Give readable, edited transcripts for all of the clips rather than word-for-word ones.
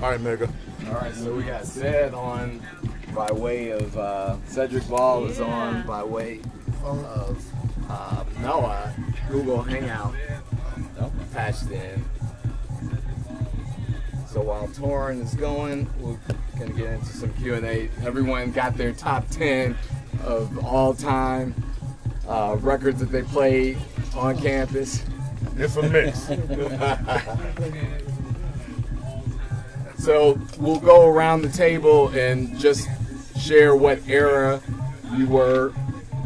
All right, Mega. All right, so we got Ced on by way of Cedric Ball is on by way of Noah. Google Hangout patched in. So while Torrin is going, we're gonna get into some Q&A. Everyone got their top 10 of all-time records that they played on campus. It's a mix. So we'll go around the table and just share what era you were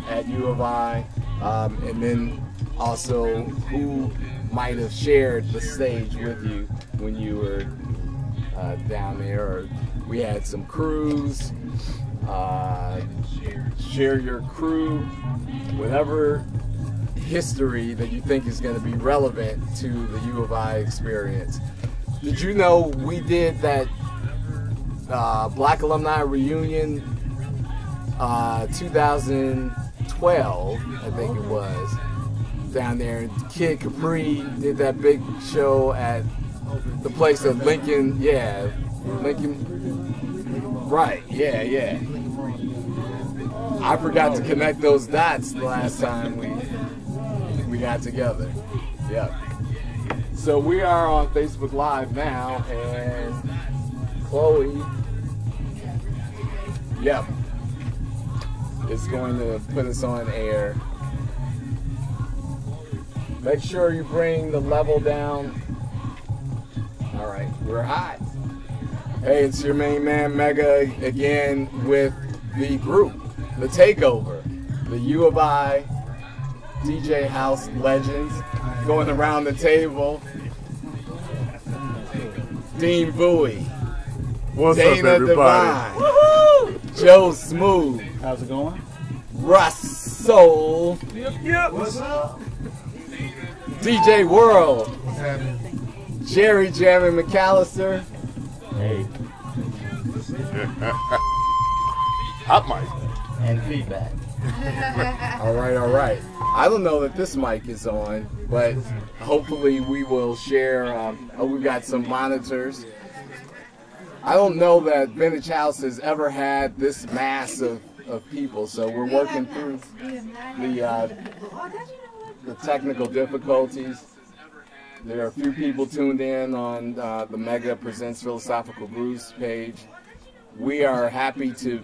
at U of I, and then also who might have shared the stage with you when you were down there. Or we had some crews. Share your crew, whatever history that you think is going to be relevant to the U of I experience. Did you know we did that Black Alumni Reunion 2012, I think it was, down there. Kid Capri did that big show at the place at Lincoln, right, yeah. I forgot to connect those dots the last time we got together. Yep. So we are on Facebook Live now, and Chloe, is going to put us on air. Make sure you bring the level down. All right, we're hot. Hey, it's your main man Mega again with the group, The Takeover, the U of I DJ House legends, going around the table. Dean Bowie, What's Dana up, everybody? Divine, Joe Smooth, How's it going? Russ Soul, What's up? DJ World, What's happening? Jerry Jammin McAllister, Hey. Hot mic. And feedback. All right. I don't know that this mic is on, but hopefully we will share. We've got some monitors. I don't know that Vintage House has ever had this mass of people, so we're working through the technical difficulties. There are a few people tuned in on the Mega Presents Philosophical Grooves page. We are happy to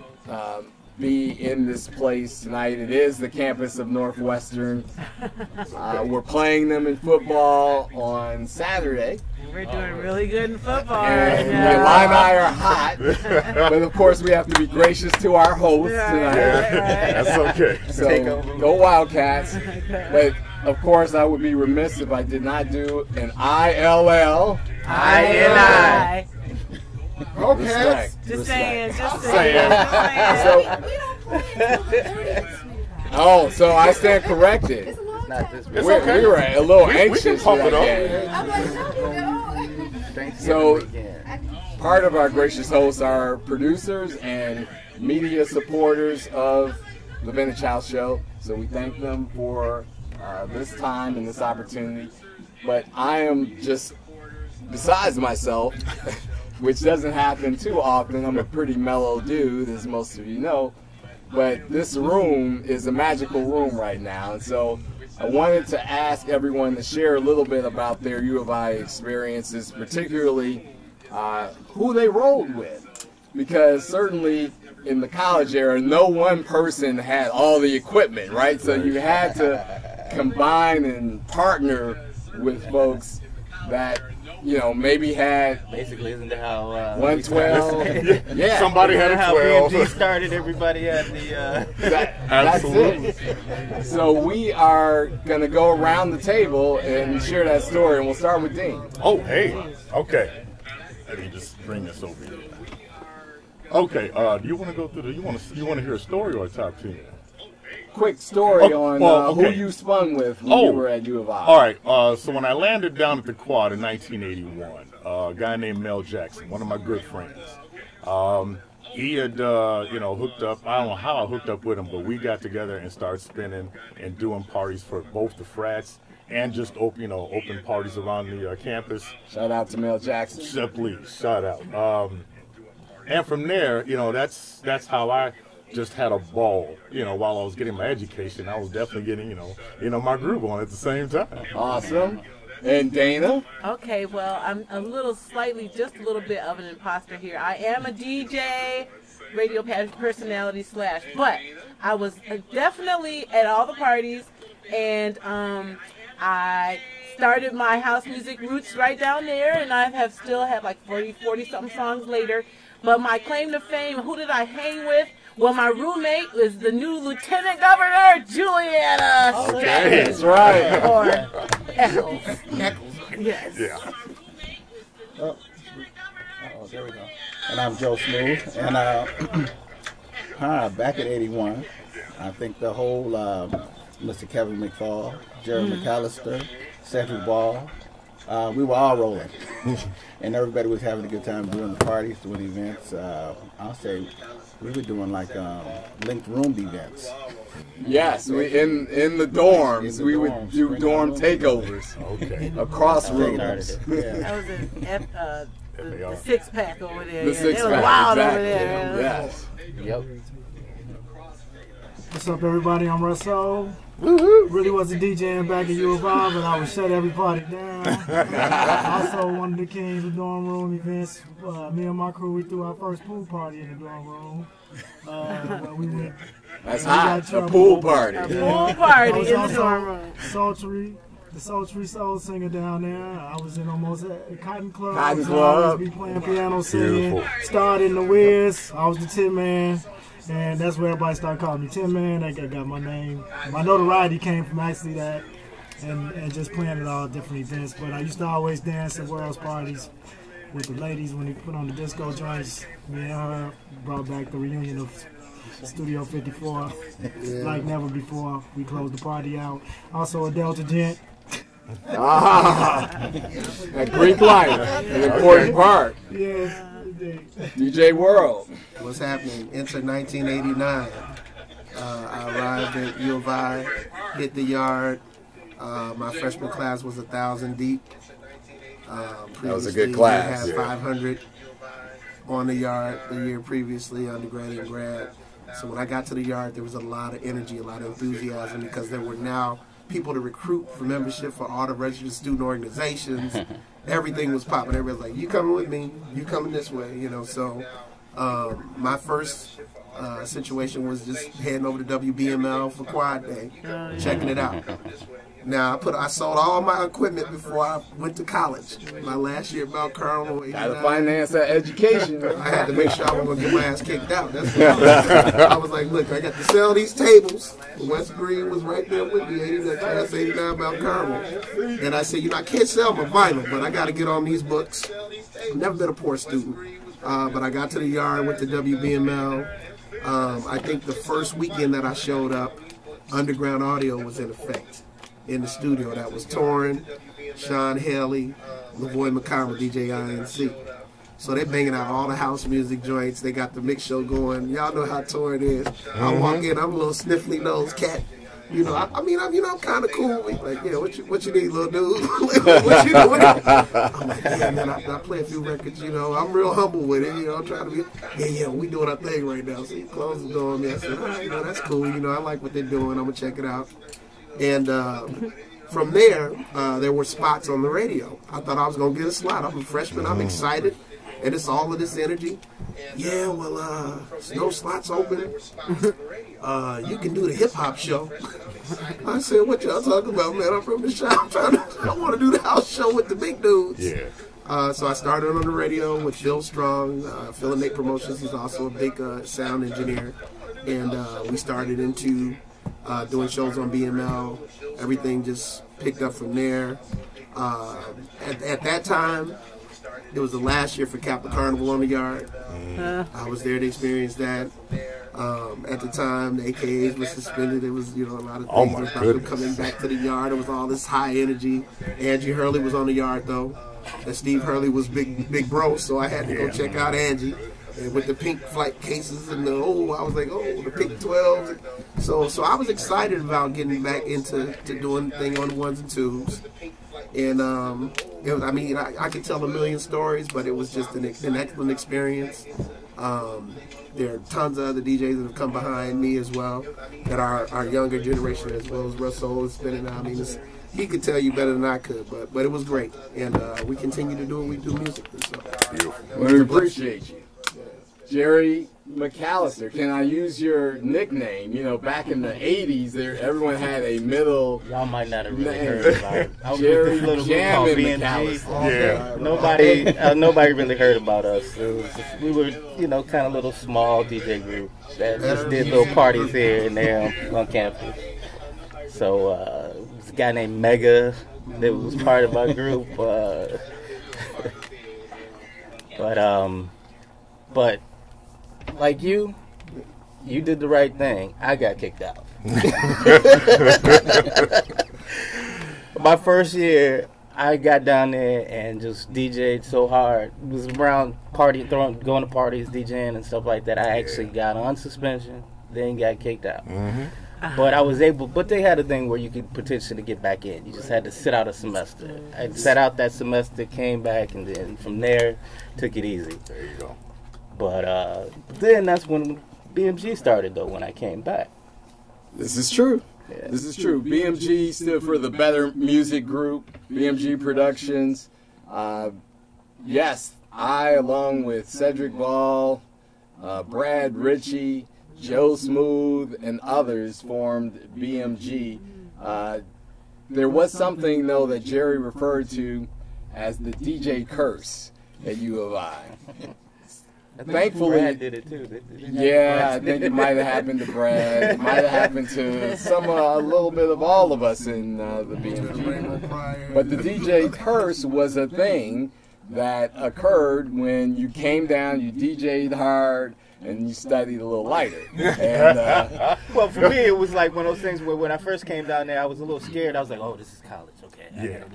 be in this place tonight. It is the campus of Northwestern. We're playing them in football on Saturday. We're doing really good in football And right now. Illini are hot, but of course we have to be gracious to our hosts tonight. That's okay. So go Wildcats. But of course I would be remiss if I did not do an ILL. I. Okay. Just saying. So I stand corrected. Not this It's We okay. were a little We anxious can for pump that it game. Thanksgiving So weekend. part of our gracious hosts are producers and media supporters of the Vintage House Show. So we thank them for this time and this opportunity. But I am just besides myself, which doesn't happen too often. I'm a pretty mellow dude, as most of you know. But this room is a magical room right now. And so I wanted to ask everyone to share a little bit about their U of I experiences, particularly who they rolled with. Because certainly in the college era, no one person had all the equipment, right? So you had to combine and partner with folks that, you know, maybe had Basically, isn't that how 112? Yeah. Somebody had a how 12. BMG started? Everybody had the. That's it. So we are going to go around the table and share that story, and we'll start with Dean. Oh, hey. Okay. Let me just bring this over here. Okay. Do you want to go through you want to hear a story or a top 10? Quick story on who okay. you spun with when you were at U of I. All right. So when I landed down at the Quad in 1981, a guy named Mel Jackson, one of my good friends, he had, hooked up. I don't know how I hooked up with him, but we got together and started spinning and doing parties for both the frats and just open parties around the campus. Shout out to Mel Jackson. Simply shout out. And from there, that's how I just had a ball. While I was getting my education, I was definitely getting my groove on at the same time. Awesome. And Dana? Okay, well, I'm just a little bit of an imposter here. I am a DJ, radio personality / but I was definitely at all the parties, and I started my house music roots right down there, and I still have like 40 something songs later. But my claim to fame, who did I hang with? Well, my roommate was the new Lieutenant Governor, Juliana. Okay, that's right. Or Eccles. Yes. Yeah. Oh, there we go. And I'm Joe Smooth. And back at 81, I think the whole Mr. Kevin Mcfall, Jerry McAllister, Cedric Ball, we were all rolling. And everybody was having a good time doing the parties, doing events. I'll say we were doing like linked room events. Yes, in the dorms, we would do dorm takeovers. Okay. Across rooms. Yeah. That was the six-pack over there. The It six-pack, was wild exactly. over there. Yes. Yep. What's up, everybody? I'm Russell. Really wasn't DJing back at U of I, but I would shut everybody down. Also, one of the kings of dorm room events. Me and my crew, we threw our first pool party in the dorm room. Where we went. That's we got hot. A trouble. pool party. A pool party I was in the also dorm room. the sultry soul singer down there. I was in almost a Cotton Club. Cotton So Club. I always be playing piano, singing. Beautiful. Starred in the Wiz. I was the Tin Man. And that's where everybody started calling me Tin Man. I got my name. My notoriety came from actually that and just playing at all different events. But I used to always dance at World's parties with the ladies when they put on the disco joints. Me and her brought back the reunion of Studio 54 like never before. We closed the party out. Also a Delta gent. At Greek life, an important part. Yes. DJ World. What's happening? Enter 1989. I arrived at U of I, hit the yard. My freshman class was 1,000 deep. That was a Previously, good class. We had 500 on the yard the year previously, undergrad and grad. So when I got to the yard, there was a lot of energy, a lot of enthusiasm, because there were now people to recruit for membership for all the registered student organizations. Everything was popping. Everybody was like, you coming with me, you coming this way, So my first situation was just heading over to WBML for Quad Day, checking it out. Now, I sold all my equipment before I went to college. My last year at Mount Carmel. Got to finance that education. I had to make sure I wasn't going to get my ass kicked out. That's what I was like, look, I got to sell these tables. West Green was right there with me, class 89 Mount Carmel. And I said, I can't sell my vinyl, but I got to get on these books. I've never been a poor student. But I got to the yard, went to WBML. I think the first weekend that I showed up, Underground Audio was in effect in the studio. That was Torrin, Sean Haley, LaVoy McConnell, DJ INC. So they're banging out all the house music joints. They got the mix show going. Y'all know how Torrin is. I walk in, I'm a little sniffly nosed cat. I'm kind of cool. Like, yeah, what you need, little dude? What you doing? I'm like, yeah, man, I play a few records, I'm real humble with it, I'm trying to be, yeah, we doing our thing right now. So he closed the door on me. I said, all right, that's cool, I like what they're doing. I'm going to check it out. And from there, there were spots on the radio. I thought I was going to get a slot. I'm a freshman. I'm excited. And it's all of this energy. Yeah, well, there's no slots open. You can do the hip-hop show. I said, what y'all talking about, man? I'm from the shop. I want to do the house show with the big dudes. Yeah. So I started on the radio with Phil Strong. Phil and Nate Promotions. He's also a big sound engineer. And we started into doing shows on BML. Everything just picked up from there. At that time, it was the last year for Kappa Carnival on the yard. I was there to experience that. At the time, the AKAs were suspended. It was, a lot of things about them coming back to the yard. It was all this high energy. Angie Hurley was on the yard, though. And Steve Hurley was big bro, so I had to go check out Angie. and with the pink flight cases and I was like, oh, the pink 12s. So I was excited about getting back into doing the thing on the ones and twos. And it was, I mean, I could tell a million stories, but it was just an excellent experience. There are tons of other DJs that have come behind me as well, that are our younger generation, as well as Russell is spinning out. I mean, he could tell you better than I could, but it was great. And we continue to do what we do musically. So. Well, we appreciate you. Jerry McAllister, can I use your nickname? You know, back in the 80s, everyone had a middle Y'all might not have really heard about it. I was Jerry with this little group called Jammin' BMG. McAllister. Nobody really heard about us. It was just, we were, you know, kind of little small DJ group that just did little parties here and there on campus. So this guy named Mega that was part of our group. But like you did the right thing. I got kicked out. My first year, I got down there and just DJ'd so hard. It was around going to parties, DJing and stuff like that. I actually got on suspension, then got kicked out. But I was able, but they had a thing where you could potentially get back in. You just had to sit out a semester. I sat out that semester, came back, and then from there, took it easy. There you go. But then that's when BMG started, though, when I came back. This is true. Yeah. This is true. BMG stood for the Better Music Group, BMG Productions. Yes, I, along with Cedric Ball, Brad Ritchie, Joe Smooth, and others formed BMG. There was something, though, that Jerry referred to as the DJ curse at U of I. Thankfully, Brad did it too. Yeah, I think it might have happened to Brad. It might have happened to a little bit of all of us in the BMG. But the DJ curse was a thing that occurred when you came down, you DJ'd hard, and you studied a little lighter. And, well, for me, it was like one of those things where when I first came down there, I was a little scared. I was like, oh, this is college. Okay. Yeah.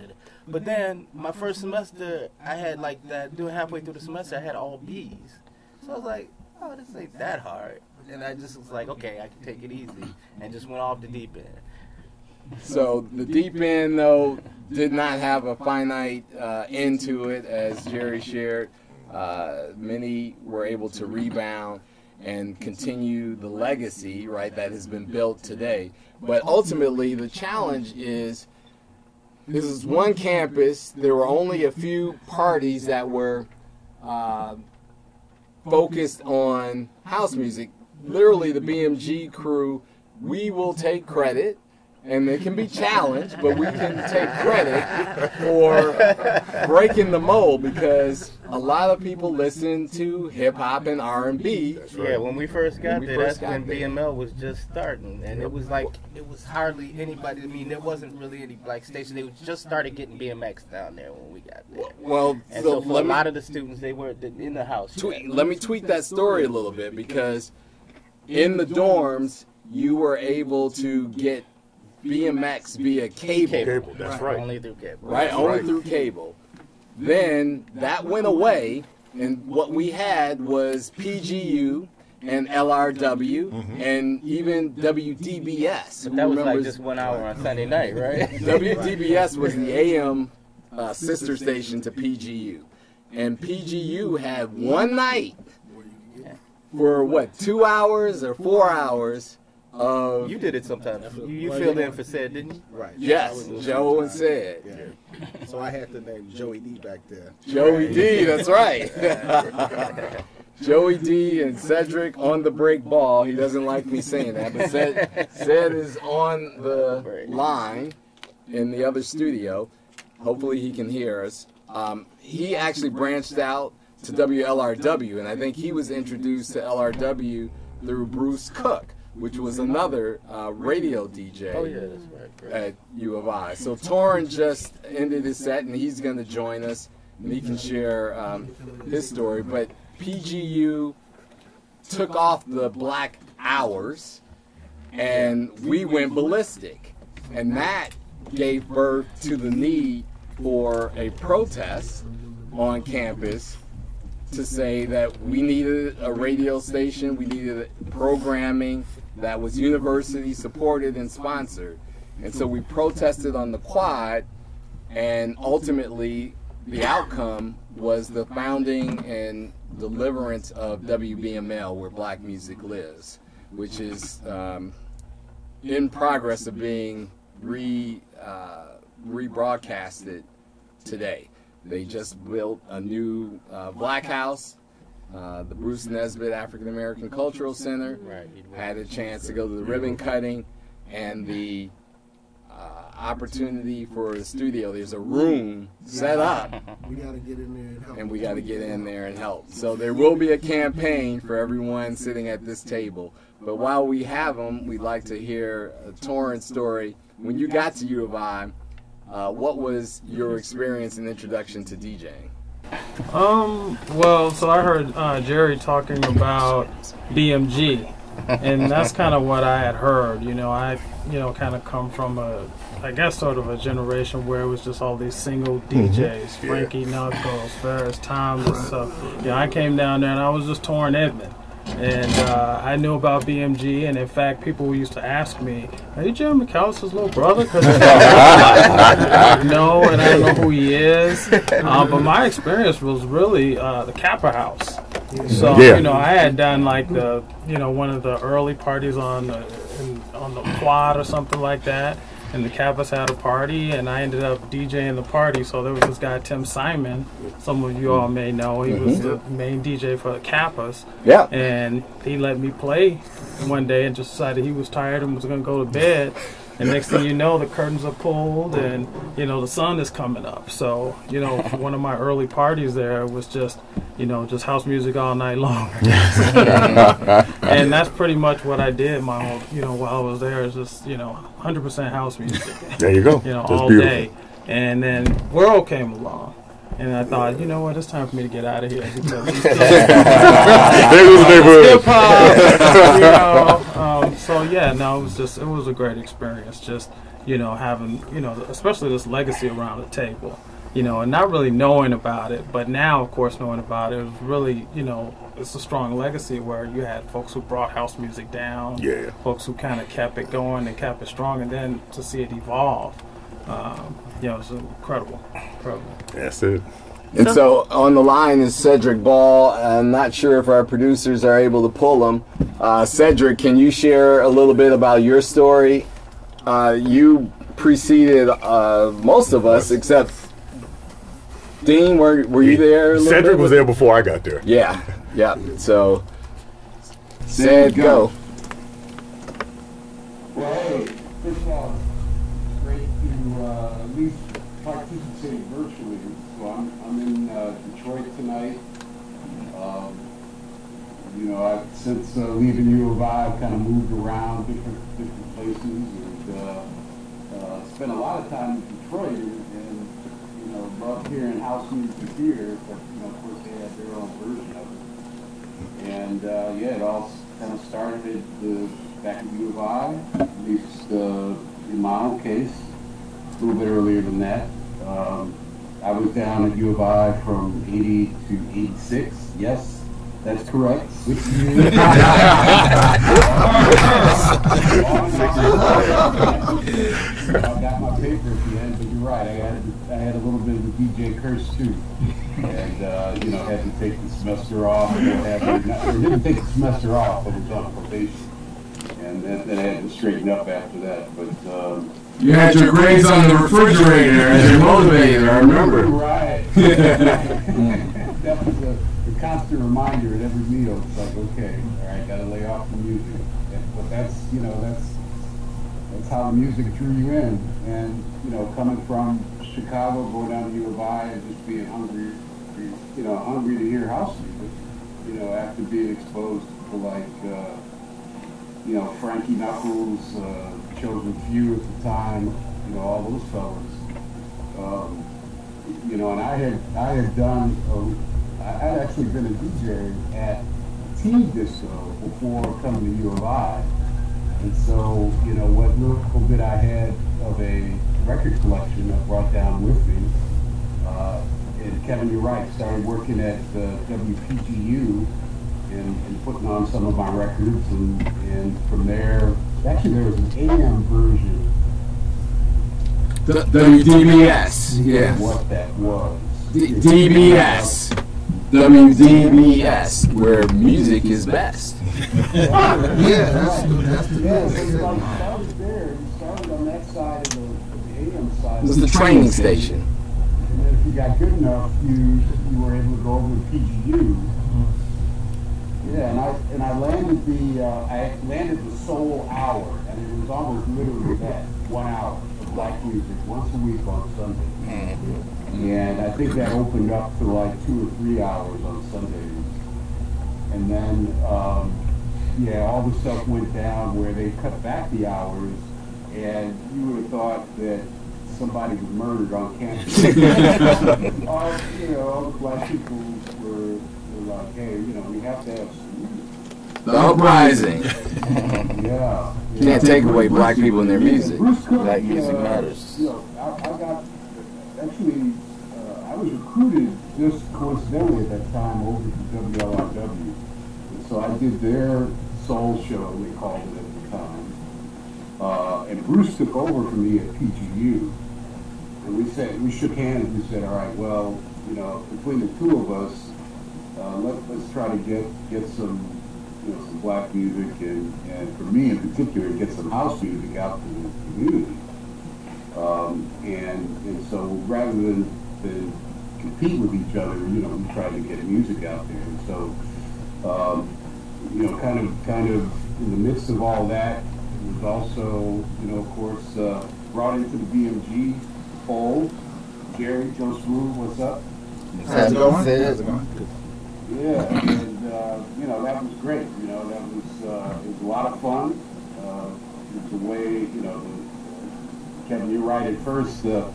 But then my first semester, I had like that, doing halfway through the semester, I had all B's. So I was like, oh, this ain't that hard. And I just was like, okay, I can take it easy. And just went off the deep end. So the deep end, though, did not have a finite end to it, as Jerry shared. Many were able to rebound and continue the legacy, right, that has been built today. But ultimately, the challenge is, this is one campus. There were only a few parties that were focused on house music. Literally, the BMG crew, we will take credit, and it can be challenged, but we can take credit for breaking the mold, because a lot of people listen to hip-hop and R&B. Yeah, when we first got there, that's when BML was just starting, and it was like, it was hardly anybody. I mean, there wasn't really any black station. They just started getting BMX down there when we got there. Well, and so for a lot of the students, they were in the house. Let me tweak that story a little bit, because in the dorms, you were able to get BMX via cable. That's right. Only through cable. Right, only through cable. Then that went away, and what we had was PGU and LRW and even WDBS. But that was like just 1 hour on Sunday night, right? WDBS was the AM sister station to PGU. And PGU had one night for, what, 2 hours or 4 hours of... You did it sometimes. You filled in for Sid, didn't you? Right. Yes, Joe and Sid. Yeah. So I had the name Joey D back there. Joey D, that's right. Joey D and Cedric on the break ball. He doesn't like me saying that, but Ced is on the line in the other studio. Hopefully he can hear us. He actually branched out to WLRW, and I think he was introduced to LRW through Bruce Cook, which was another radio DJ at U of I. So Torrin just ended his set, and he's going to join us, and he can share his story. But PGU took off the black hours, and we went ballistic. And that gave birth to the need for a protest on campus to say that we needed a radio station, we needed programming that was university supported and sponsored. And so we protested on the quad, and ultimately the outcome was the founding and deliverance of WBML, Where Black Music Lives, which is in progress of being rebroadcasted today. They just built a new Black House, the Bruce Nesbitt African American Cultural Center. Had a chance to go to the ribbon cutting and the opportunity for the studio. There's a room set up. We got to get in there and help. And we got to get in there and help. So there will be a campaign for everyone sitting at this table. But while we have them, we'd like to hear a Torrance story. When you got to U of I, what was your experience and introduction to DJing? Well, so I heard Jerry talking about BMG, and that's kind of what I had heard. I kind of come from I guess sort of a generation where it was just all these single DJs, Frankie Knuckles, Ferris Thomas. So, I came down there and I was just touring Edmond. And I knew about BMG, and in fact, people used to ask me, "Are you Jerry McAllister's little brother?" Because no, and I don't know who he is. But my experience was really the Kappa House. So I had done like the one of the early parties on the quad or something like that. And the Kappas had a party, and I ended up DJing the party. So there was this guy, Tim Simon. Some of you all may know. He was the main DJ for the Kappas. Yeah. And he let me play one day and just decided he was tired and was going to go to bed. And next thing you know, the curtains are pulled and, the sun is coming up. So, one of my early parties there was just, just house music all night long. And that's pretty much what I did my whole, while I was there, is just, 100% house music. There you go. All day. And then World came along. And I thought, you know what, it's time for me to get out of here. Because it was a great experience. Just, having, especially this legacy around the table, and not really knowing about it, but now, of course, knowing about it, it was really, it's a strong legacy where you had folks who brought house music down, folks who kind of kept it going and kept it strong, and then to see it evolve. It's incredible. That's it. And so on the line is Cedric Ball. I'm not sure if our producers are able to pull him. Cedric, can you share a little bit about your story? You preceded most of us, except Dean. Were you there? Cedric was there before I got there. Yeah. So, Ced, go. Well, hey, first of all, it's great to at least participate virtually. So I'm in Detroit tonight. I've since leaving U of I, I've kind of moved around different places and spent a lot of time in Detroit and love hearing house music here. But of course they had their own version of it. And it all kind of started back at U of I, at least in my own case, a little bit earlier than that. I was down at U of I from 80 to 86. Yes, that's correct. 6 years. I got my paper at the end, but you're right. I had a little bit of the DJ curse too, and had to take the semester off. Or didn't take the semester off, but was on probation, and then I had to straighten up after that. But you had your grades on the refrigerator as your motivator, I remember. Right. That was a constant reminder at every meal. It's like, okay, all right, got to lay off the music. But that's how the music drew you in. And, coming from Chicago, going down to U of I, and just being hungry to hear house music, after being exposed to Frankie Knuckles, Chosen Few at the time, all those fellas. And I had done, I'd actually been a DJ at Team Disco before coming to U of I. And so, what little bit I had of a record collection I brought down with me, and Kevin, you're right, started working at WPGU and putting on some of my records, and from there, actually there was an AM version. WDBS, yeah. What that was. DBS. WDBS, where music is best. Yeah, that's the thing. Like, started there. You started on that side of the AM side. It was the training station. And then if you got good enough, you were able to go over to PGU. Yeah, and I landed the Soul Hour, and it was almost literally that, 1 hour of black music once a week on Sunday. And I think that opened up to like 2 or 3 hours on Sundays. And then, all the stuff went down where they cut back the hours, and you would have thought that somebody was murdered on campus. All the black people were like, hey, we have to have some music. The uprising. Yeah. Can't take away black people and their music. Black music matters. I was recruited just coincidentally at that time over to WLIW. And so I did their soul show, they called it at the time. And Bruce took over for me at PGU. And we shook hands and we said, all right, well, between the two of us, let's try to get some black music and for me in particular, get some house music out to the community. And so rather than compete with each other, we tried to get music out there. And so, kind of in the midst of all that, it was also, of course, brought into the BMG fold. Jerry, Joe Smooth, what's up? How's it going? Yeah, and that was great. That was it was a lot of fun. It was a way, Kevin, you're right. At first, not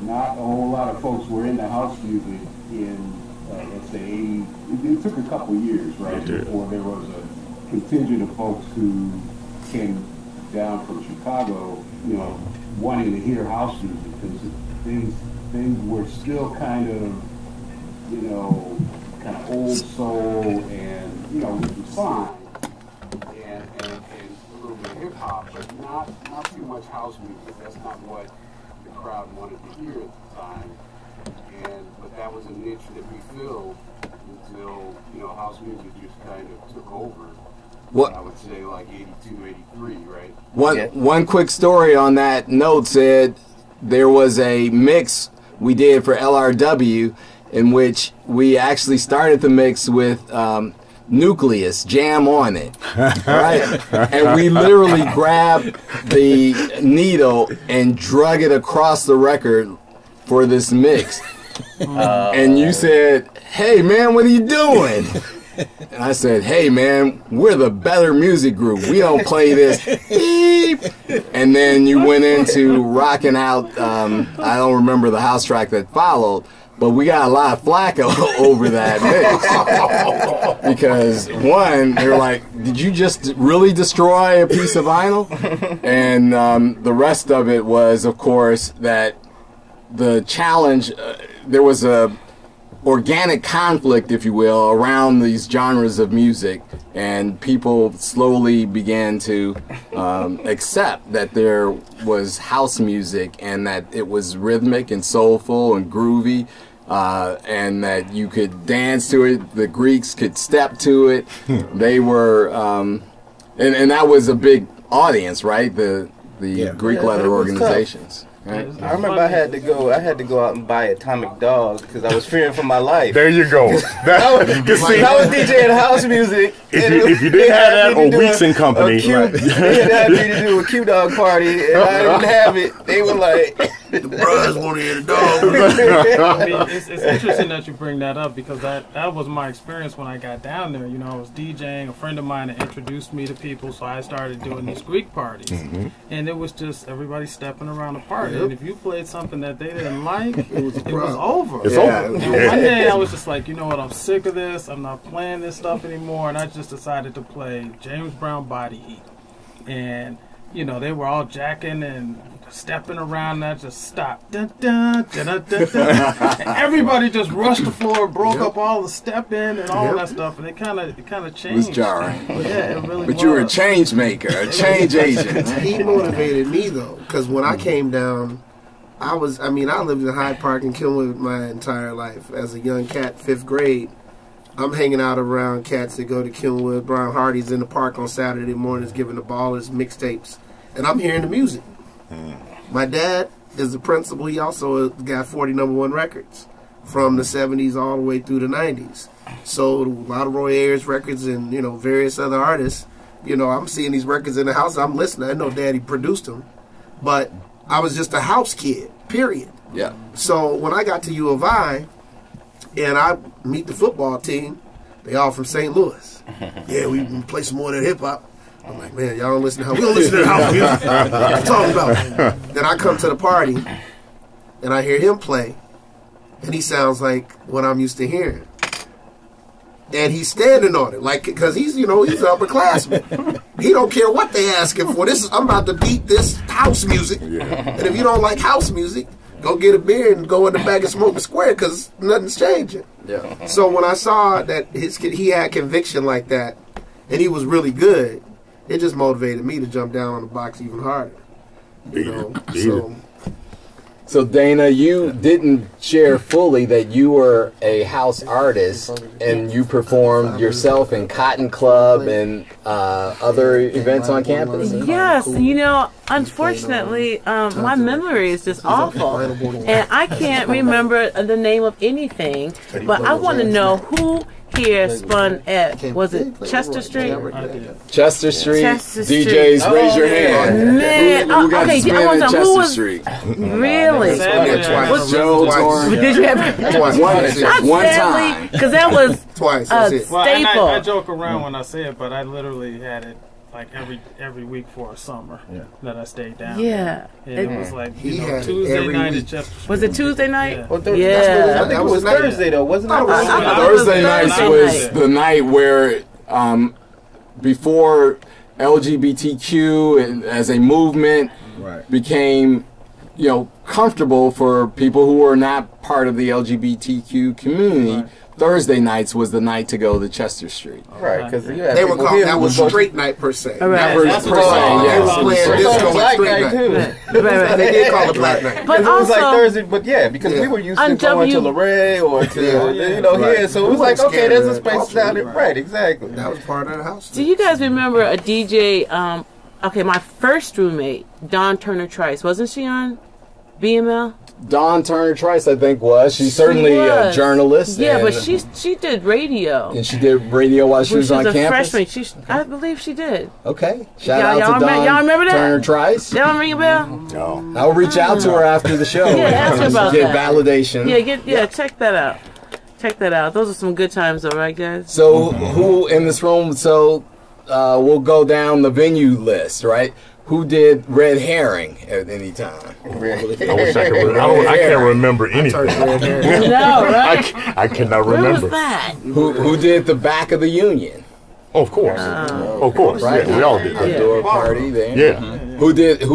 a whole lot of folks were into house music in, let's say, 80. It took a couple years, right, before there was a contingent of folks who came down from Chicago, wanting to hear house music, because things were still kind of old soul, and which was fine, and a little bit of hip hop, but not too much house music. That's not what the crowd wanted to hear at the time. But that was a niche that we filled until house music just kind of took over. What I would say like 82, 83, right? One quick story on that note said there was a mix we did for LRW in which we actually started the mix with Nucleus, Jam on It, right? And we literally grabbed the needle and drug it across the record for this mix. And you said, hey man, what are you doing? And I said, hey man, we're the better music group. We don't play this. Beep. And then you went into rocking out, I don't remember the house track that followed, but we got a lot of flack over that mix. Because one, they were like, did you just really destroy a piece of vinyl? And the rest of it was, of course, that the challenge, there was a organic conflict, if you will, around these genres of music, and people slowly began to accept that there was house music and that it was rhythmic and soulful and groovy, and that you could dance to it. The Greeks could step to it. They were, and that was a big audience, right? The Greek letter organizations. Right. I remember I had to go out and buy Atomic Dog because I was fearing for my life. There you go. I was DJing house music. If you didn't have that on Weeks and Company, they had me to do a Q Dog party, and I didn't have it. They were like, the bros want to hear the dog. I mean, it's interesting that you bring that up, because that was my experience when I got down there. I was DJing. A friend of mine that introduced me to people, so I started doing these Greek parties, and it was just everybody stepping around the party. And if you played something that they didn't like, it was over. It's over. And one day I was just like, you know what? I'm sick of this. I'm not playing this stuff anymore. And I just decided to play James Brown Body Heat. And they were all jacking and stepping around that just stopped. Dun, dun, dun, dun, dun, dun. And everybody just rushed the floor, broke up all the step in and all that stuff, and it kind of changed. It was jarring. Yeah, it really was. But you were a change maker, a change agent. He motivated me though, because when I came down, I lived in Hyde Park in Kenwood my entire life. As a young cat, 5th grade, I'm hanging out around cats that go to Kenwood. Brian Hardy's in the park on Saturday mornings giving the ballers mixtapes, and I'm hearing the music. My dad is the principal. He also got 40 #1 records from the 70s all the way through the 90s. So a lot of Roy Ayers records and, various other artists. I'm seeing these records in the house. I'm listening. I know Daddy produced them. But I was just a house kid, period. Yeah. So when I got to U of I, and I meet the football team, they all from St. Louis. Yeah, we play some more of that hip-hop. I'm like, man, y'all don't listen to house. We don't listen to house music. What you talking about? Then I come to the party, and I hear him play, and he sounds like what I'm used to hearing. And he's standing on it, like, because he's an upperclassman. He don't care what they ask him for. I'm about to beat this house music. Yeah. And if you don't like house music, go get a beer and go in the back and smoke a square, because nothing's changing. Yeah. So when I saw that he had conviction like that, and he was really good, it just motivated me to jump down on the box even harder. So Dana, you didn't share fully that you were a house artist and you performed yourself in Cotton Club and other events on campus? Yes, unfortunately, my memory is just awful. And I can't remember the name of anything, but I want to know who here spun at, was it Chester Street? Chester Street. Chester Street. DJs, raise your hand. Man, who got to spin at Chester Street? Really? Twice. Joe Torrance. Did you have one time? Because that was twice. A That's Well, staple. I joke around when I say it, but I literally had it like every week for a summer that I stayed down. Yeah. And it was like had Tuesday night week. at Chester Street. Was it Tuesday night? Yeah. Well, Yeah. I think it was Thursday though, wasn't it? Thursday nights was the night where before LGBTQ and as a movement became comfortable for people who were not part of the LGBTQ community. Thursday nights was the night to go to Chester Street. Right, because they were called that was straight night per se. Right. Never per se, They was playing disco Black straight night night. too. Right. They did call it black night. But It was like also, Thursday, but because we were used to On going to W- Lowery or to here, so it was We like weren't okay, there's a scared of space down there, culture. right? Exactly. That was part of the house. do you guys remember a DJ? My first roommate, Dawn Turner Trice, wasn't she on BML? Dawn Turner Trice, I think, was. She's certainly a was. journalist. Yeah, and, but she did radio. And she did radio while she When was on a campus? freshman. I believe she did. Okay. Shout Y'all out to remember- Dawn y'all remember that? Turner Trice. That don't ring a bell? No. I'll reach out to her after the show. Yeah, ask her about get that. validation. Check that out. Check that out. Those are some good times, though, right, guys? So who in this room, we'll go down the venue list, right? Who did Red Herring at any time? I wish I could remember. I can't remember anything. No, right? I cannot Where was remember. that? Who did the back of the Union? Oh, of course. Of course. Right. Yeah, we all did. Outdoor party there. Yeah. Who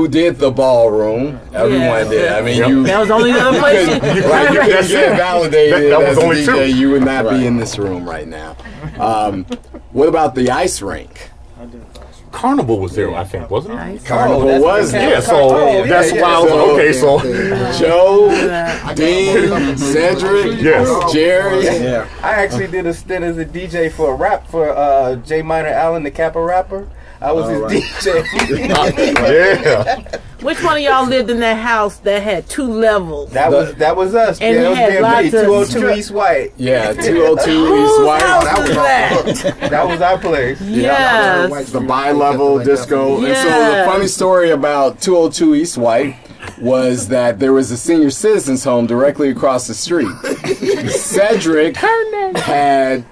did the ballroom? Everyone did. I mean, you. That was the only other place. Right, you couldn't That's get it. validated That was as a only DJ. two. You would not be in this room right now. What about the ice rink? Carnival was there, I think, wasn't it? Carnival was there. Yeah, so that's why I was like, okay, so. Joe, Dean, Cedric, Yes. Jerry. I actually did a stint as a DJ for a rap for J. Minor Allen, the Kappa rapper. I was his DJ. Yeah. Which one of y'all lived in that house that had 2 levels? That was us. And that it was had lots of 202 East White. Yeah, 202 East Whose White. house That was was that? That was our place. Yes. The bi-level disco. And so Yes. the funny story about 202 East White was that there was a senior citizens home directly across the street. Cedric had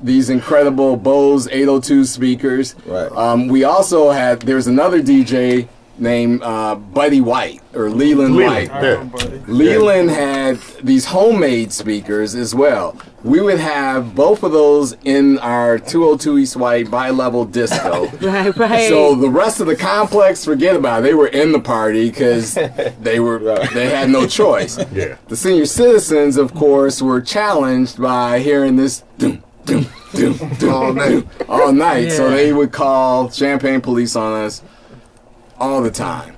these incredible Bose 802 speakers. Right. We also had, there's another DJ named Buddy White or Leland White. Yeah. Leland had these homemade speakers as well. We would have both of those in our 202 East White bi-level disco. Right. So the rest of the complex, forget about it. They were in the party because they had no choice. Yeah. The senior citizens, of course, were challenged by hearing this doom, doom, doom, doom, all night. So they would call Champagne Police on us all the time.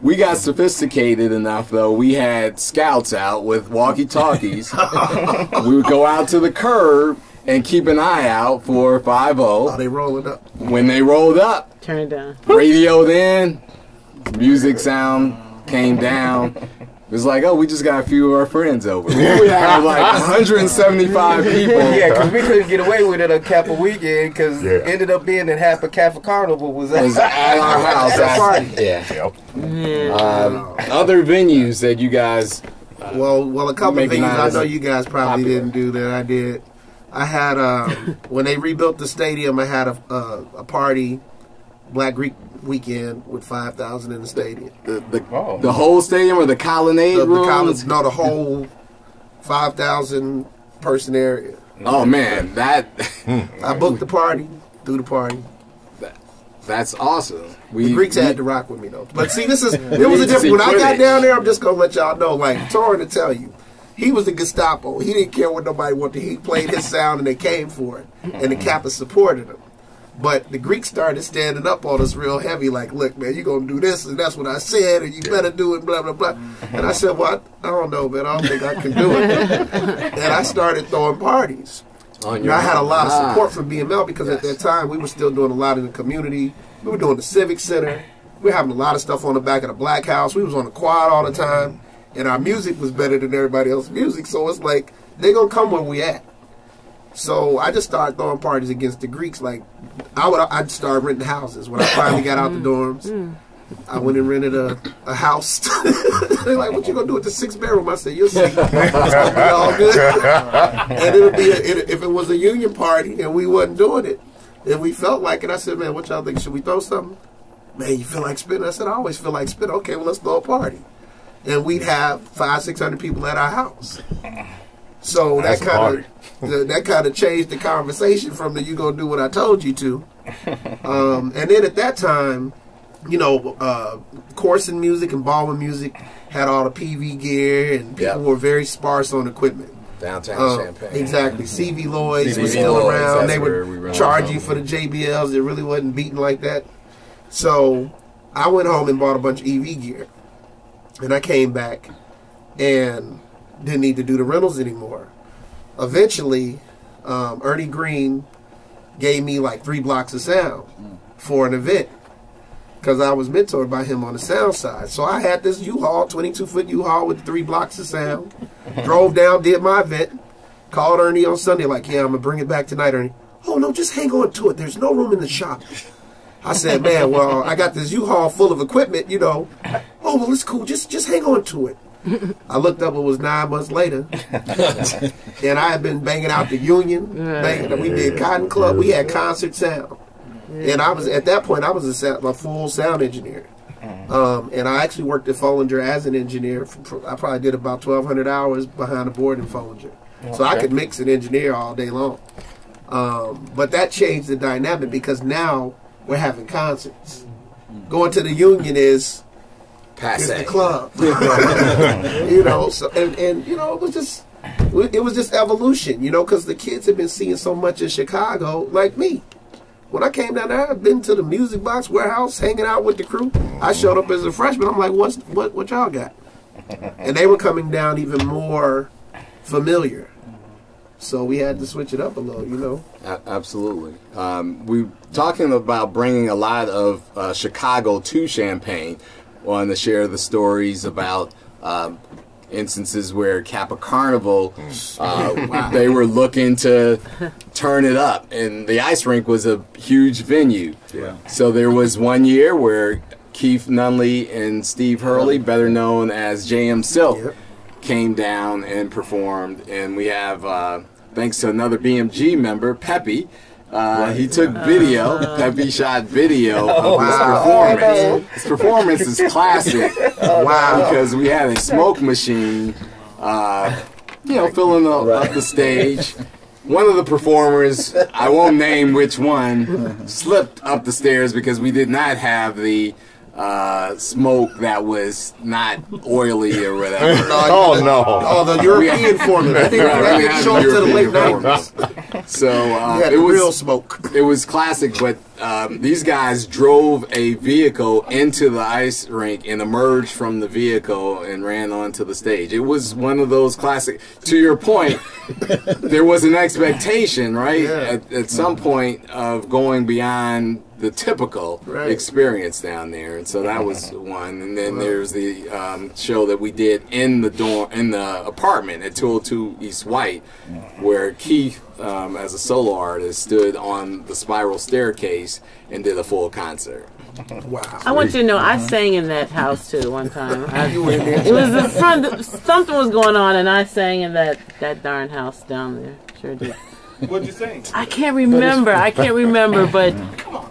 We got sophisticated enough, though. We had scouts out with walkie-talkies. We would go out to the curb and keep an eye out for 5-0. Oh, they rolling up. When they rolled up, Turn it down. radioed in, music sound came down. It was like, oh, we just got a few of our friends over. We would have like 175 people. Yeah, because we couldn't get away with it on Kappa Weekend because it ended up being that half of Kappa Carnival was at our house. At our party. Yeah. Other venues that you guys... Well, a couple of things I know you guys probably didn't do that I did. I had, when they rebuilt the stadium, I had a party, Black Greek Weekend, with 5,000 in the stadium. The whole stadium or the colonnade room? No, the whole 5,000 person area. Oh, man. I booked the party, threw the party. That's awesome. The Greeks had to rock with me, though. But see, it was a different... When I got down there, I'm just going to let y'all know, like, Torin to tell you, he was the Gestapo. He didn't care what nobody wanted. He played his sound, and they came for it. And the Kappa supported him. But the Greeks started standing up on us real heavy, like, look, man, you're going to do this, and that's what I said, and you better do it, blah, blah, blah. And I said, well, I don't know, man. I don't think I can do it. And I started throwing parties. I had a lot of support from BML because at that time, we were still doing a lot in the community. We were doing the Civic Center. We were having a lot of stuff on the back of the Black House. We was on the quad all the time. And our music was better than everybody else's music. So it's like, they going to come where we at. So I just started throwing parties against the Greeks. Like, I'd start renting houses. When I finally got out the dorms, I went and rented a house. They're like, what you going to do with the 6-bedroom? I said, you'll see. It's going to be all good. And it'll be if it was a union party and we wasn't doing it, and we felt like it, I said, man, what y'all think? Should we throw something? Man, you feel like spinning? I said, I always feel like spinning. Okay, well, let's throw a party. And we'd have 500-600 people at our house. So that kind of changed the conversation from the you gonna do what I told you to. And then at that time, you know, Corson music and Baldwin music had all the PV gear, and people were very sparse on equipment. Downtown Champaign. Exactly. CV Lloyd's was still around. They would charge you for the JBLs. It really wasn't beating like that. So I went home and bought a bunch of EV gear. And I came back and didn't need to do the rentals anymore. Eventually, Ernie Green gave me like 3 blocks of sound for an event because I was mentored by him on the sound side. So I had this U-Haul, 22-foot U-Haul with 3 blocks of sound. Drove down, did my event, called Ernie on Sunday like, yeah, I'm going to bring it back tonight, Ernie. Oh, no, just hang on to it. There's no room in the shop. I said, man, well, I got this U-Haul full of equipment, you know. Oh, well, it's cool. Just hang on to it. I looked up, it was 9 months later. And I had been banging out the Union. We did Cotton Club. We had concert sound. And I was, at that point, I was a full sound engineer. And I actually worked at Follinger as an engineer. I probably did about 1,200 hours behind the board in Follinger. So I could mix and engineer all day long. But that changed the dynamic because now we're having concerts. Going to the Union is the club. You know, so and you know, it was just evolution, you know, because the kids have been seeing so much in Chicago, like me. When I came down there, I'd been to the Music Box Warehouse, hanging out with the crew. I showed up as a freshman. I'm like, what y'all got? And they were coming down even more familiar. So we had to switch it up a little, you know. Absolutely. We're talking about bringing a lot of Chicago to Champaign. Wanted to share the stories about instances where Kappa Carnival, they were looking to turn it up, and the ice rink was a huge venue. Yeah. So there was one year where Keith Nunley and Steve Hurley, better known as JM Silk, came down and performed, and we have, thanks to another BMG member, Peppy, He took video. Peppy shot video of his performance. His performance is classic. Wow! Because we had a smoke machine, filling up the stage. One of the performers, I won't name which one, slipped up the stairs because we did not have the smoke that was not oily or whatever. The European formula. That didn't show up to the late 90s. So it was real smoke. It was classic, but these guys drove a vehicle into the ice rink and emerged from the vehicle and ran onto the stage. It was one of those classic. To your point, there was an expectation, right, at some point of going beyond the typical experience down there, and so that was one. And then there's the show that we did in the apartment at 202 East White, where Keith, as a solo artist, stood on the spiral staircase and did a full concert. Wow! I want you to know I sang in that house too one time. It was the front. Something was going on, and I sang in that darn house down there. Sure did. What'd you sing? I can't remember, but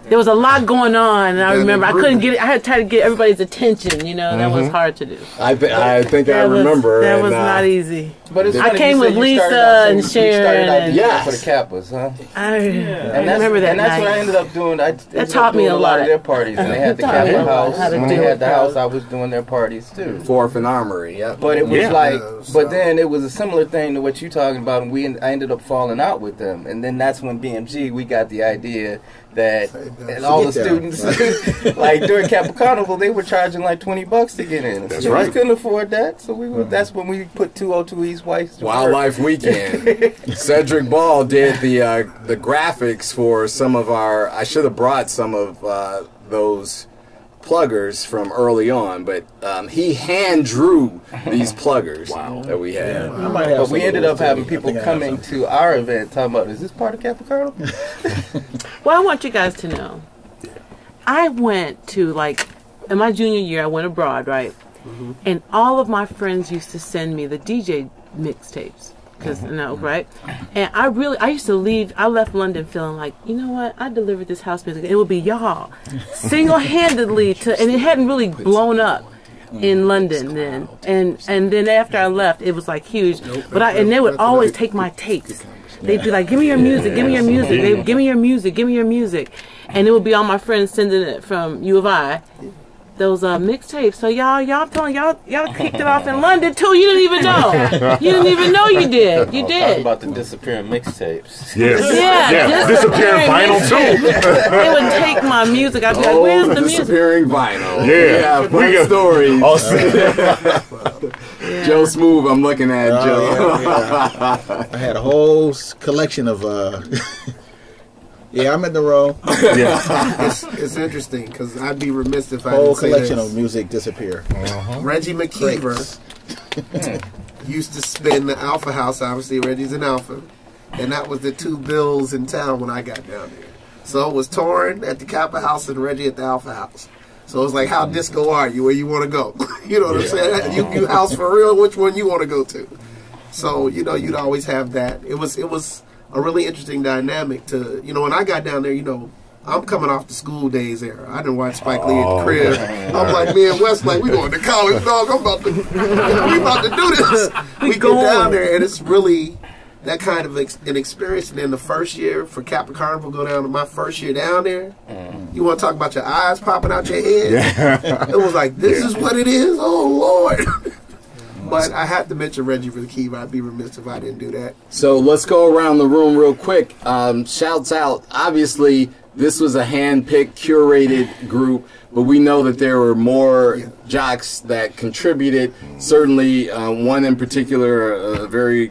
there was a lot going on, and I remember I couldn't get it. I had to try to get everybody's attention. That was hard to do. I think I remember. That was not easy. But it's I came with Lisa and Sharon. For the Kappas, huh? I remember that. And that's what I ended up doing. That taught me a lot. Of their parties, and they had the Kappa house. When they had the house, I was doing their parties too. Fourte and Armory, But it was but then it was a similar thing to what you're talking about, and I ended up falling out with them, and then that's when BMG we got the idea that and all the students like during Kappa Carnival they were charging like $20 to get in. That's right. We couldn't afford that, so that's when we put 202 East White Wildlife Weekend. Cedric Ball did the graphics for some of our. I should have brought some of those pluggers from early on, but he hand drew these pluggers that we had. But we ended up having people coming to our event talking about, is this part of Kappa Carnival? Well, I want you guys to know, I went to, in my junior year, I went abroad, right? Mm-hmm. And all of my friends used to send me the DJ mixtapes. Right? And I used to leave. I left London feeling like, you know what? I delivered this house music. It would be y'all single-handedly and it hadn't really blown up in London then. And then after I left, it was like huge. And they would always take my tapes. They'd be like, give me your music, give me your music. They'd give me your music, give me your music. And it would be all my friends sending it from U of I. Those mixtapes. So y'all kicked it off in London too. You didn't even know. You didn't even know you did. You did. Talking about the disappearing mixtapes. Yes. Yeah. Disappearing vinyl too. They would take my music. I'd be like, where's the music? Disappearing vinyl. Yeah. Great stories. Joe Smooth, I'm looking at Joe. I had a whole collection of. I'm in the row. It's interesting because I'd be remiss if I didn't say collection this. of music disappear. Reggie McKeever used to spin the Alpha House. Obviously, Reggie's an Alpha, and that was the two bills in town when I got down there. So it was Torrin at the Kappa House and Reggie at the Alpha House. So it was like, how disco are you? Where you want to go? You know what I'm saying? You house for real? Which one you want to go to? So you'd always have that. It was a really interesting dynamic to, when I got down there, I'm coming off the school days era. I didn't watch Spike Lee at the crib. I'm like, me and Wes, we going to college, dog. We about to do this. We get down there, and it's really that kind of an experience. And then the first year for Kappa Carnival, go down to my first year down there. You want to talk about your eyes popping out your head? Yeah. It was like, this is what it is? Oh, Lord. But I have to mention Reggie for the key. I'd be remiss if I didn't do that. So let's go around the room real quick. Shouts out. Obviously, this was a hand-picked, curated group, but we know that there were more jocks that contributed. Certainly, one in particular, a very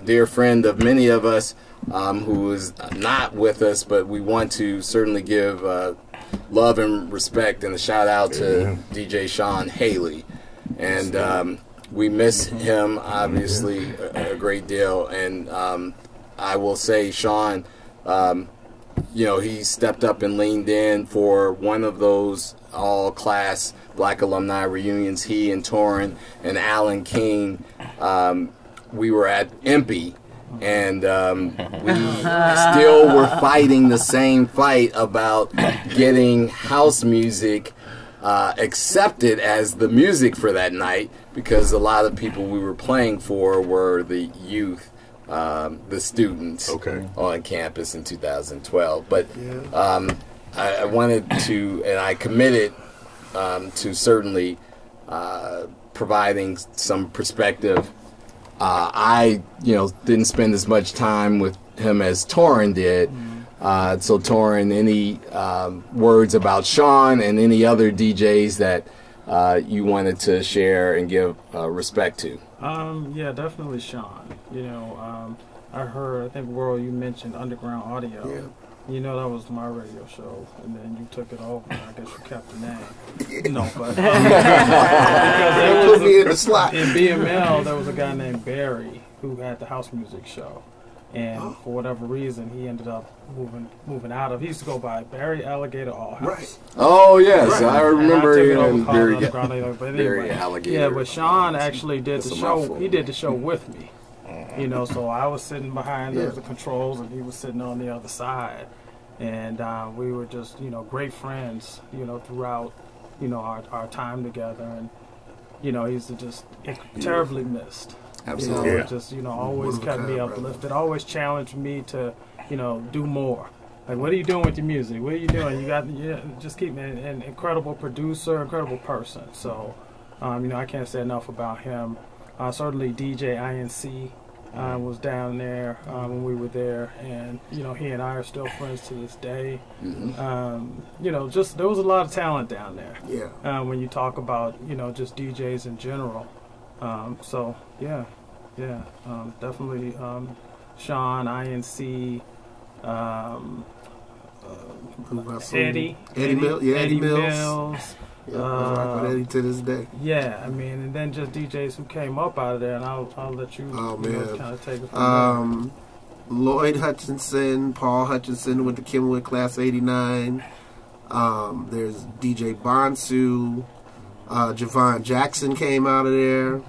dear friend of many of us, who is not with us, but we want to certainly give love and respect and a shout-out to DJ Sean Haley. And we miss him, obviously, a great deal. And I will say, Sean, he stepped up and leaned in for one of those all-class Black alumni reunions. He and Torrin and Alan King, we were at Impy, And we still were fighting the same fight about getting house music accepted as the music for that night, because a lot of people we were playing for were the youth, the students on campus in 2012. But I wanted to, and I committed to certainly providing some perspective. I, didn't spend as much time with him as Torrin did. So Torrin, any words about Sean and any other DJs that you wanted to share and give respect to? Yeah, definitely Sean. I think, World, you mentioned Underground Audio. Yeah. That was my radio show, and then you took it over. I guess you kept the name. No, but They put me in the slot. In BML, there was a guy named Barry who had the house music show, and for whatever reason, he ended up moving out of. He used to go by Barry Alligator All House. Right. Oh yes, I remember Barry Alligator. Yeah, but Sean actually did the show. He did the show with me. So I was sitting behind the controls, and he was sitting on the other side, and we were just great friends throughout our time together, and he's just terribly missed. Absolutely. Just always kept me uplifted, always challenged me to do more. Like, what are you doing with your music? What are you doing? Just keep an incredible producer, incredible person. So I can't say enough about him. Certainly DJ INC was down there when we were there, and he and I are still friends to this day. Just there was a lot of talent down there. Yeah. When you talk about just DJs in general. Definitely Sean, INC, Eddie Mills. Yeah, I rock with Eddie to this day. Yeah, and then just DJs who came up out of there, and I'll let you, kind of take it from there. Lloyd Hutchinson, Paul Hutchinson with the Kenwood Class 89. There's DJ Bonsu. Javon Jackson came out of there.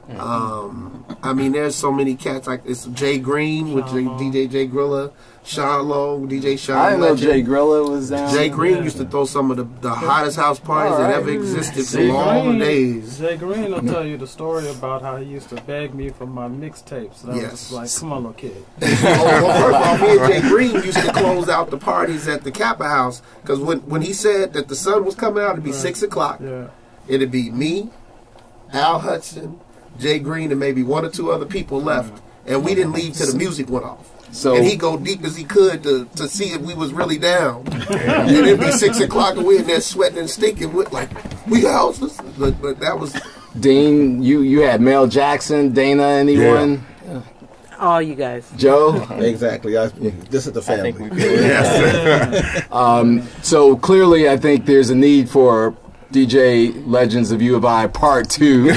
There's so many cats. Like, it's Jay Green with DJ Jay Grilla, Sean Lowe, DJ Sean. I didn't know Jay Grilla was down. Jay Green used to throw some of the hottest house parties that ever existed for long days. Jay Green will tell you the story about how he used to beg me for my mixtapes. And I was just like, come on, little kid. First of all, me and Jay Green used to close out the parties at the Kappa House, because when he said that the sun was coming out, it'd be 6 o'clock. Yeah. It'd be me, Al Hudson, Jay Green, and maybe one or two other people left, and we didn't leave till the music went off. And he'd go deep as he could to see if we was really down. And it'd be 6 o'clock, and we in there sweating and stinking with we houseless. But that was Dean. You had Mel Jackson, Dana, anyone? Yeah. All you guys. Joe? Exactly. This is the family. So clearly, I think there's a need for DJ Legends of U of I Part 2.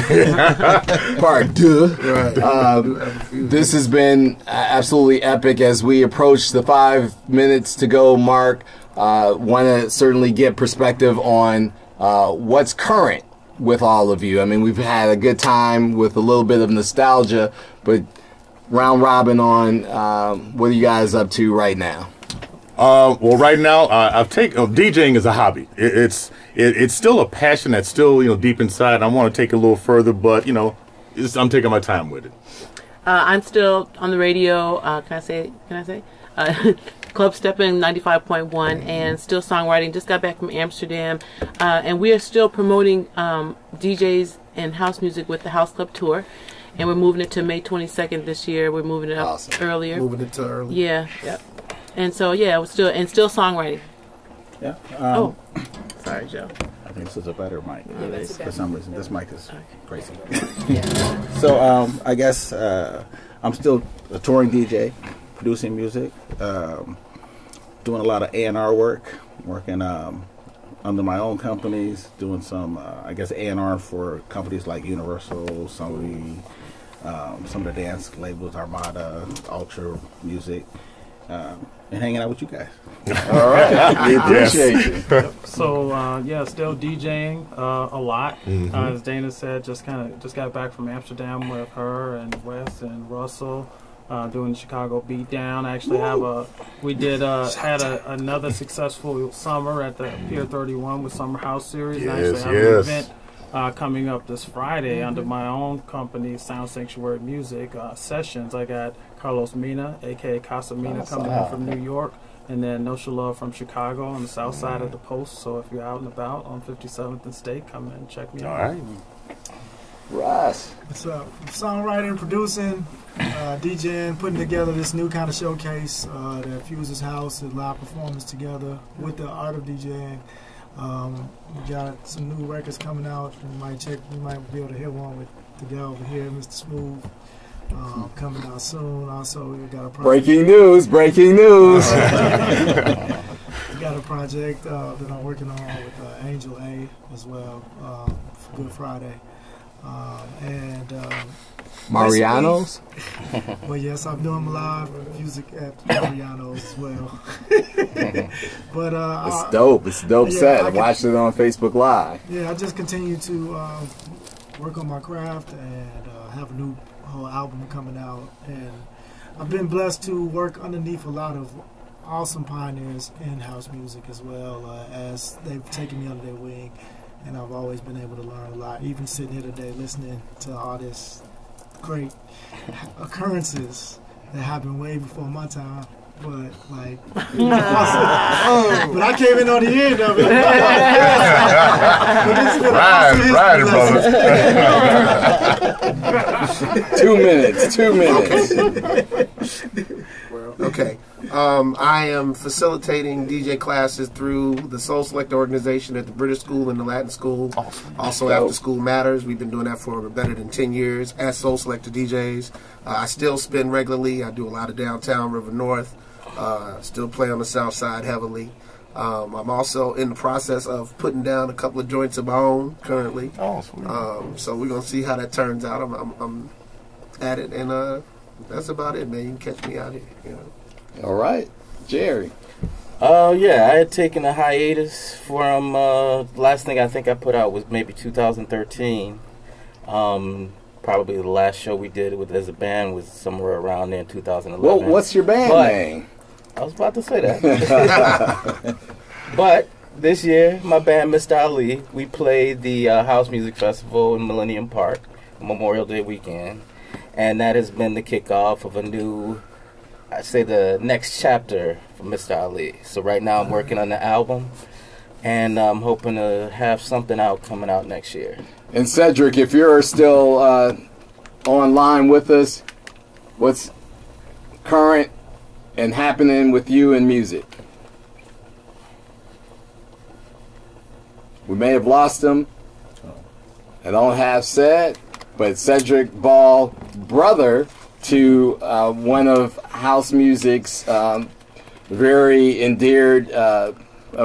Part 2. right. This has been absolutely epic as we approach the 5 minutes to go mark. Want to certainly get perspective on what's current with all of you. We've had a good time with a little bit of nostalgia, but round robin on what are you guys up to right now? Well, right now, I've taken DJing is a hobby. It's still a passion that's still deep inside. I want to take it a little further, but I'm taking my time with it. I'm still on the radio. Can I say? Club Steppin' 95.1 and still songwriting. Just got back from Amsterdam, and we are still promoting DJs and house music with the House Club Tour. And we're moving it to May 22nd this year. We're moving it up earlier. Moving it to early. Yeah. Yep. And so we're still songwriting. Yeah. Sorry, Joe. I think this is a better mic. For some reason, this mic is crazy. Yeah. So I guess I'm still a touring DJ, producing music, doing a lot of A&R work, working under my own companies, doing some A&R for companies like Universal, some of the dance labels, Armada, Ultra Music. And hanging out with you guys. All right. We appreciate you. So, still DJing a lot. As Dana said, just got back from Amsterdam with her and Wes and Russell. doing the Chicago Beat Down. I actually had another successful summer at the Pier 31 with Summer House Series. Yes, I actually have an event coming up this Friday under my own company, Sound Sanctuary Music Sessions. I got Carlos Mina, a.k.a. Casa Mina, coming in from New York, and then No Shalom from Chicago on the south side of the Post. So if you're out and about on 57th and State, come and check me out. All right. Russ. What's up? Songwriting, producing, DJing, putting together this new kind of showcase that fuses house and live performance together with the art of DJing. We got some new records coming out. We might be able to hear one with the guy over here, Mr. Smooth, coming out soon. Also, we got a project. Breaking news! Breaking news! We got a project that I'm working on with Angel A as well for Good Friday. Mariano's? Well, yes, I'm doing live music at Mariano's as well. But it's dope. It's a dope set. I watched it on Facebook Live. Yeah, I just continue to work on my craft and have a new whole album coming out. And I've been blessed to work underneath a lot of awesome pioneers in house music as well, as they've taken me under their wing. And I've always been able to learn a lot, even sitting here today listening to all this great occurrences that happened way before my time. But like, but I came in on the end of it. Right, 2 minutes. 2 minutes. Okay. I am facilitating DJ classes through the Soul Select organization at the British School and the Latin School. Awesome. Also, After School Matters. We've been doing that for better than 10 years as Soul Selector DJs. I still spin regularly. I do a lot of downtown River North. Still play on the South Side heavily. I'm also in the process of putting down a couple of joints of my own currently. Oh, sweet. So we're going to see how that turns out. I'm at it, and that's about it, man. You can catch me out here. You know. All right. Jerry. Yeah, I had taken a hiatus from, last thing I think I put out was maybe 2013. Probably the last show we did as a band was somewhere around there in 2011. Well, what's your band name? I was about to say that. But this year, my band, Mr. Ali, we played the House Music Festival in Millennium Park, Memorial Day weekend. And that has been the kickoff of a new, I'd say the next chapter for Mr. Ali. So right now I'm working on the album, and I'm hoping to have something coming out next year. And Cedric, if you're still online with us, what's current and happening with you in music? We may have lost him. I don't have said, but Cedric Ball, brother to one of house music's very endeared, a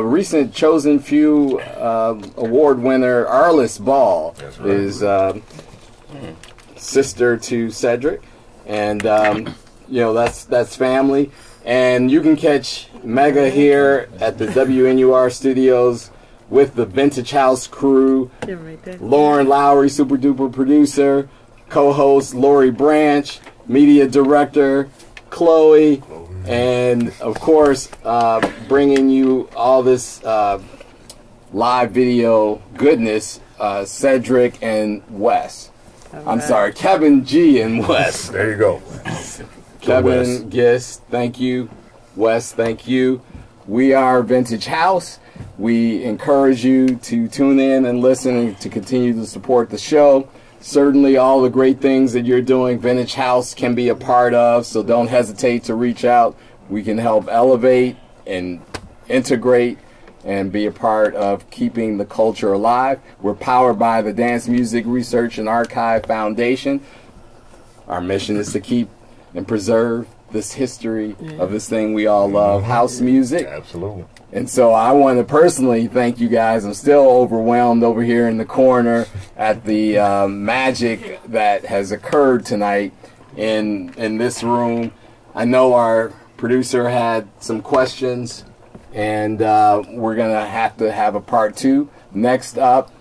recent Chosen Few award winner, Arliss Ball, is sister to Cedric, and you know that's family. And you can catch Mega here at the WNUR studios with the Vintage House crew. Lauren Lowery, super duper producer, co-host Lowery Branch, media director Chloe, and of course bringing you all this live video goodness, Cedric and Wes. I'm sorry, Kevin G and Wes. There you go. Kevin Gist, thank you. Wes, thank you. We are Vintage House. We encourage you to tune in and listen and to continue to support the show. Certainly all the great things that you're doing, Vintage House can be a part of, so don't hesitate to reach out. We can help elevate and integrate and be a part of keeping the culture alive. We're powered by the Dance Music Research and Archive Foundation. Our mission is to keep and preserve this history of this thing we all love, house music. Absolutely. And so I want to personally thank you guys. I'm still overwhelmed over here in the corner at the magic that has occurred tonight in this room. I know our producer had some questions, and we're going to have a part 2. Next up,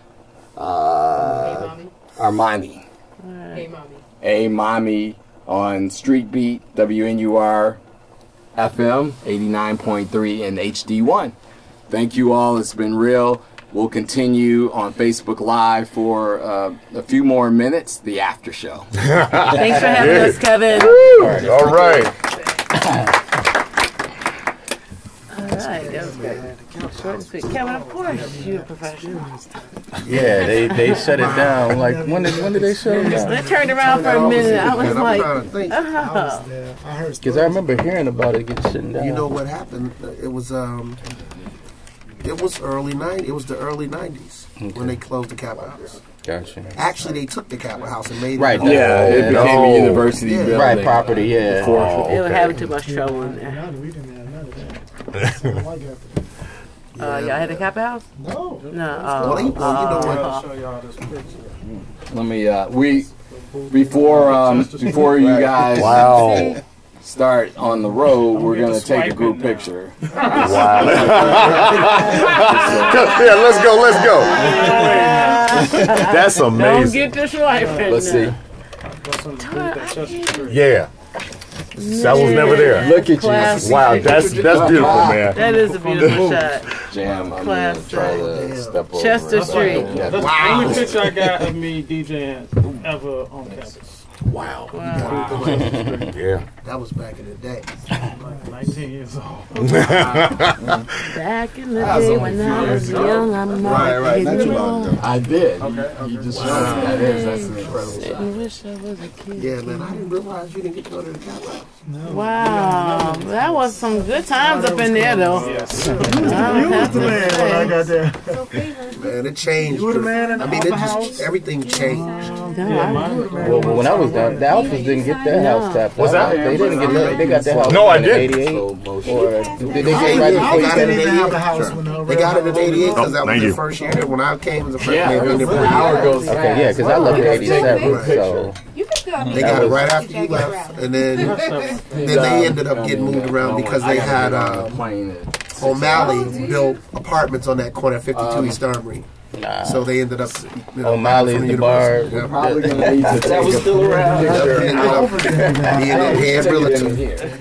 Armani. Hey, Mommy. A Mommy on Street Beat, WNUR FM 89.3 and HD1. Thank you all. It's been real. We'll continue on Facebook Live for a few more minutes, the after show. Thanks for having us, Kevin. All right. Alright, that was good. Short and sweet. Kevin, of course, you're a professional. Yeah, they shut it down. Like, when did they shut it down? They turned around for a minute. I was like, Because I remember hearing about it get shut down. You know what happened? It was early 90s. It was the early 90s when they closed the Kappa House. Gotcha. Actually, they took the Kappa House and made Right. it. Yeah, it became a university building. Right, property, yeah. they were having too much trouble in there. Y'all had a Kappa House? No. No. Well, you know what? I'll show y'all this picture. Let me before you guys start on the road, we're gonna take a group picture. Wow. Yeah, let's go. That's Don't amazing. get this right. Let's see. Yeah. That was never there. Look at you. Classic. Wow, that's beautiful, man. That is a beautiful shot. Jam, I'm gonna try to step over. Chester Street. That's the only picture I got of me DJing ever on campus. Wow. Yeah. That was back in the day. Like 19 years old. Back in the day when I was young, I'm not Right, not too long ago. I did. You just showed me that is. That's an incredible shot. I wish I was a kid. Yeah, man, I didn't realize you didn't get to go to the Kappa House. Wow, that was some good times up in there, though. You was the man when I got there. Man, it changed. You were the man in the I mean, Kappa House? everything changed. Well, when I was down, the Alphas didn't get their house tapped. What's that? They didn't get that. They got their house. No, I in didn't. 88. Or did they get right before They you got came? it in have a house when They got it in 88 because that was thank the you. first year when I came as a freshman. Yeah, They the hour goes fast. Okay, yeah, because I left in 87. So They got it right after you left, and then they ended up getting moved around because they had O'Malley built apartments on that corner, 52 East Armory. So they ended up, O'Malley, from the bar. university. Probably gonna need to take was still around. He ended up being a head realtor.